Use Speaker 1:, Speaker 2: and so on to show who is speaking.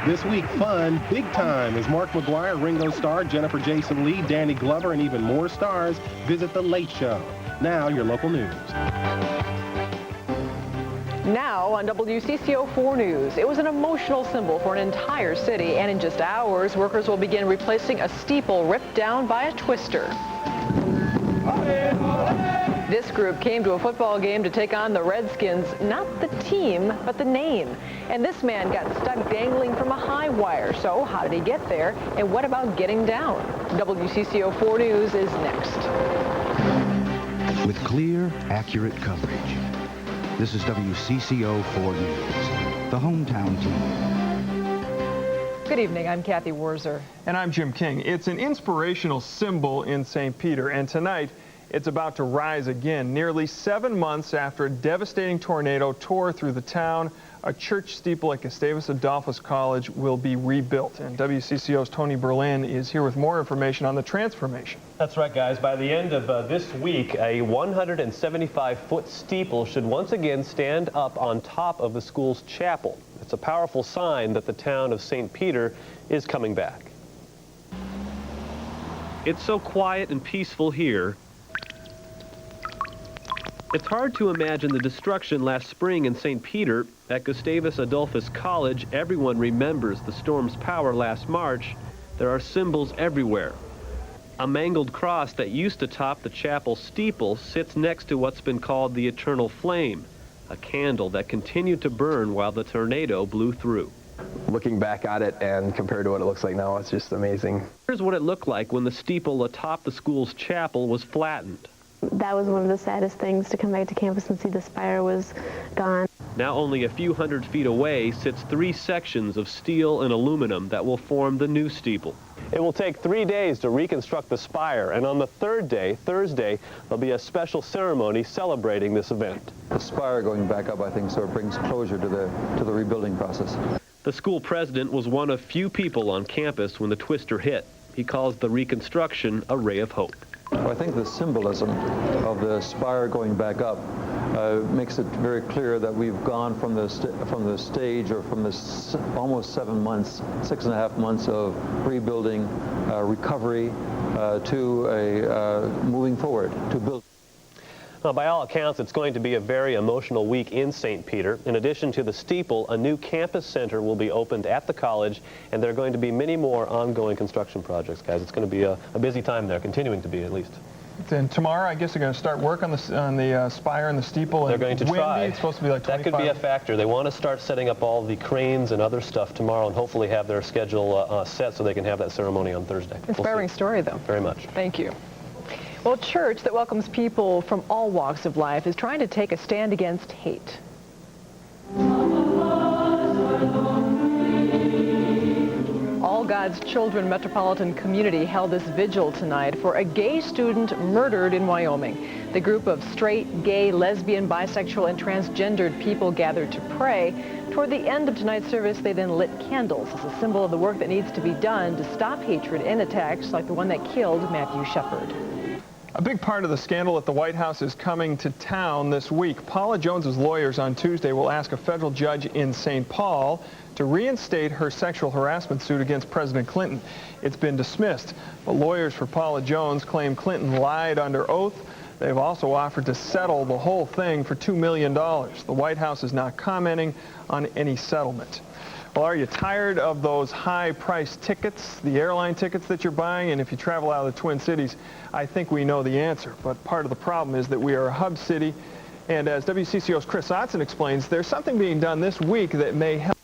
Speaker 1: This week, fun, big time, as Mark McGuire, Ringo Starr, Jennifer Jason Leigh, Danny Glover, and even more stars visit The Late Show. Now, your local news.
Speaker 2: Now on WCCO-4 News, it was an emotional symbol for an entire city, and in just hours, workers will begin replacing a steeple ripped down by a twister. This group came to a football game to take on the Redskins, not the team, but the name. And this man got stuck dangling from a high wire. So how did he get there? And what about getting down? WCCO-4 News is next.
Speaker 3: With clear, accurate coverage. This is WCCO-4 News, the hometown team.
Speaker 2: Good evening, I'm Kathy Wurzer.
Speaker 4: And I'm Jim King. It's an inspirational symbol in St. Peter, and tonight it's about to rise again. Nearly 7 months after a devastating tornado tore through the town, a church steeple at Gustavus Adolphus College will be rebuilt. And WCCO's Tony Berlin is here with more information on the transformation.
Speaker 5: That's right, guys. By the end of this week, a 175-foot steeple should once again stand up on top of the school's chapel. It's a powerful sign that the town of St. Peter is coming back. It's so quiet and peaceful here. It's hard to imagine the destruction last spring in St. Peter. At Gustavus Adolphus College, everyone remembers the storm's power last March. There are symbols everywhere. A mangled cross that used to top the chapel steeple sits next to what's been called the eternal flame, a candle that continued to burn while the tornado blew through.
Speaker 6: Looking back at it and compared to what it looks like now, it's just amazing.
Speaker 5: Here's what it looked like when the steeple atop the school's chapel was flattened.
Speaker 7: That was one of the saddest things, to come back to campus and see the spire was gone.
Speaker 5: Now only a few hundred feet away sits 3 sections of steel and aluminum that will form the new steeple. It will take 3 days to reconstruct the spire, and on the 3rd day, Thursday, there'll be a special ceremony celebrating this event.
Speaker 8: The spire going back up, I think, so it brings closure to the rebuilding process.
Speaker 5: The school president was one of few people on campus when the twister hit. He calls the reconstruction a ray of hope.
Speaker 8: I think the symbolism of the spire going back up makes it very clear that we've gone from the stage, or from this almost 7 months, 6.5 months of rebuilding, recovery, to a moving forward to build.
Speaker 5: Well, by all accounts, it's going to be a very emotional week in St. Peter. In addition to the steeple, a new campus center will be opened at the college, and there are going to be many more ongoing construction projects, guys. It's going to be a busy time there, continuing to be at least.
Speaker 4: Then tomorrow, I guess they're going to start work on the spire and the steeple.
Speaker 5: They're going to try.
Speaker 4: It's supposed to be like 25.
Speaker 5: That could be a factor. They want to start setting up all the cranes and other stuff tomorrow, and hopefully have their schedule set so they can have that ceremony on Thursday.
Speaker 2: Inspiring story, though.
Speaker 5: Very much.
Speaker 2: Thank you. Well, a church that welcomes people from all walks of life is trying to take a stand against hate. All God's Children Metropolitan Community held this vigil tonight for a gay student murdered in Wyoming. The group of straight, gay, lesbian, bisexual, and transgendered people gathered to pray. Toward the end of tonight's service, they then lit candles as a symbol of the work that needs to be done to stop hatred and attacks like the one that killed Matthew Shepard.
Speaker 4: A big part of the scandal at the White House is coming to town this week. Paula Jones's lawyers on Tuesday will ask a federal judge in St. Paul to reinstate her sexual harassment suit against President Clinton. It's been dismissed, but lawyers for Paula Jones claim Clinton lied under oath. They've also offered to settle the whole thing for $2 million. The White House is not commenting on any settlement. Well, are you tired of those high-priced tickets, the airline tickets that you're buying? And if you travel out of the Twin Cities, I think we know the answer. But part of the problem is that we are a hub city. And as WCCO's Chris Otson explains, there's something being done this week that may help.